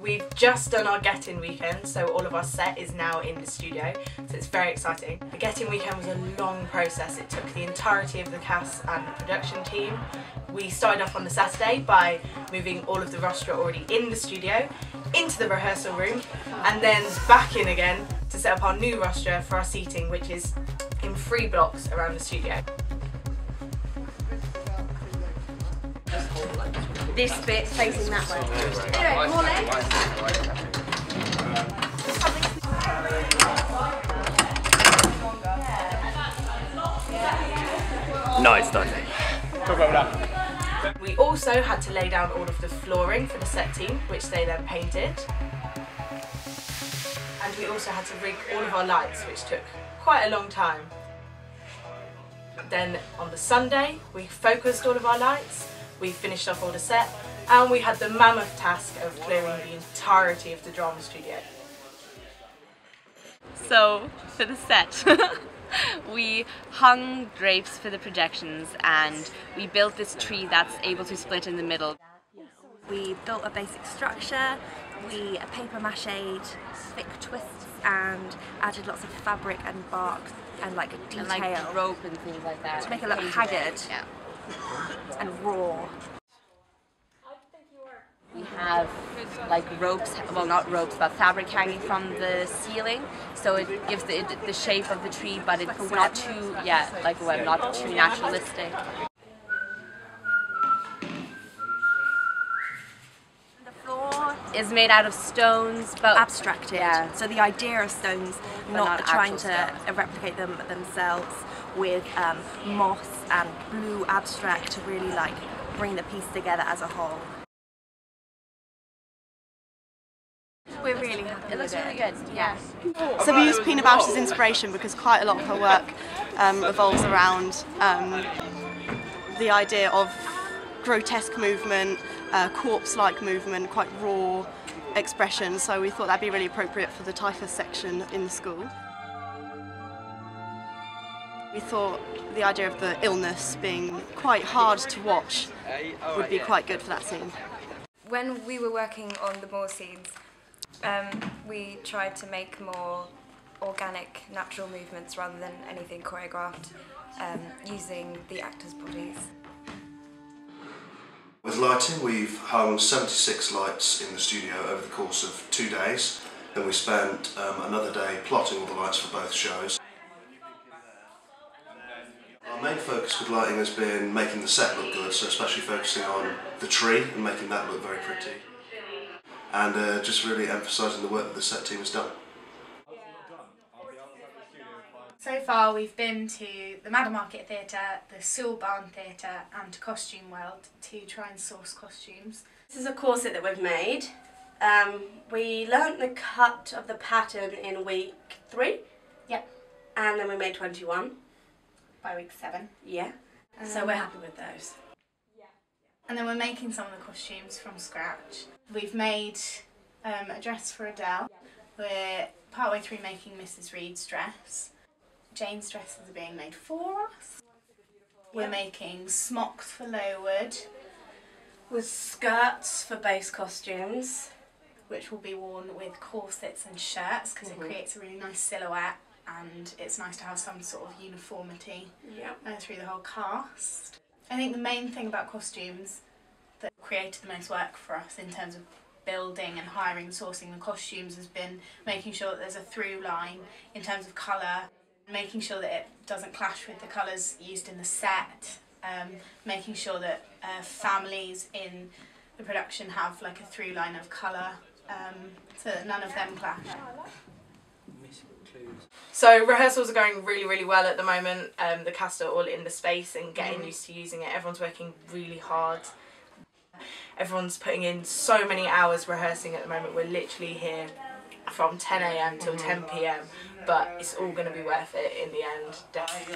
We've just done our get-in weekend, so all of our set is now in the studio, so it's very exciting. The get-in weekend was a long process. It took the entirety of the cast and the production team. We started off on the Saturday by moving all of the roster already in the studio into the rehearsal room and then back in again to set up our new roster for our seating, which is in 3 blocks around the studio. This bit facing that way. Anyway, more legs. Nice. We also had to lay down all of the flooring for the set team, which they then painted. And we also had to rig all of our lights, which took quite a long time. Then on the Sunday, we focused all of our lights. We finished off all the set and we had the mammoth task of clearing the entirety of the drama studio. So, for the set, we hung drapes for the projections and we built this tree that's able to split in the middle. We built a basic structure, we paper machéed thick twists and added lots of fabric and bark and like detail. And like rope and things like that. To make it look haggard. Yeah. And raw. We have like ropes, well not ropes, but fabric hanging from the ceiling, so it gives the shape of the tree, but it's like not too, like a web, not too naturalistic. The floor is made out of stones, but abstracted. Yeah. So the idea of stones, not trying to replicate them themselves with moss and blue abstract to really like bring the piece together as a whole. We're really happy. It looks really good. Yeah. So we used Pina Bausch as inspiration because quite a lot of her work revolves around the idea of grotesque movement, corpse-like movement, quite raw expression. So we thought that'd be really appropriate for the typhus section in the school. We thought the idea of the illness being quite hard to watch would be quite good for that scene. When we were working on the Moor scenes, we tried to make more organic, natural movements rather than anything choreographed, using the actors' bodies. With lighting, we've hung 76 lights in the studio over the course of 2 days. Then we spent another day plotting all the lights for both shows. Our main focus with lighting has been making the set look good, so especially focusing on the tree and making that look very pretty. And just really emphasising the work that the set team has done. So far we've been to the Madder Market Theatre, the Sewell Barn Theatre and to Costume World to try and source costumes. This is a corset that we've made. We learnt the cut of the pattern in week 3. Yep. And then we made 21. By week 7. Yeah. So we're happy with those. And then we're making some of the costumes from scratch. We've made a dress for Adele. We're partway through making Mrs. Reed's dress. Jane's dresses are being made for us. We're making smocks for Lowood. With skirts for base costumes. Which will be worn with corsets and shirts because it creates a really nice silhouette and it's nice to have some sort of uniformity through the whole cast. I think the main thing about costumes that created the most work for us in terms of building and hiring and sourcing the costumes has been making sure that there's a through line in terms of colour, making sure that it doesn't clash with the colours used in the set, making sure that families in the production have like a through line of colour so that none of them clash. So rehearsals are going really, really well at the moment. The cast are all in the space and getting used to using it. Everyone's working really hard. Everyone's putting in so many hours rehearsing at the moment. We're literally here from 10 AM till 10 PM, but it's all going to be worth it in the end, definitely.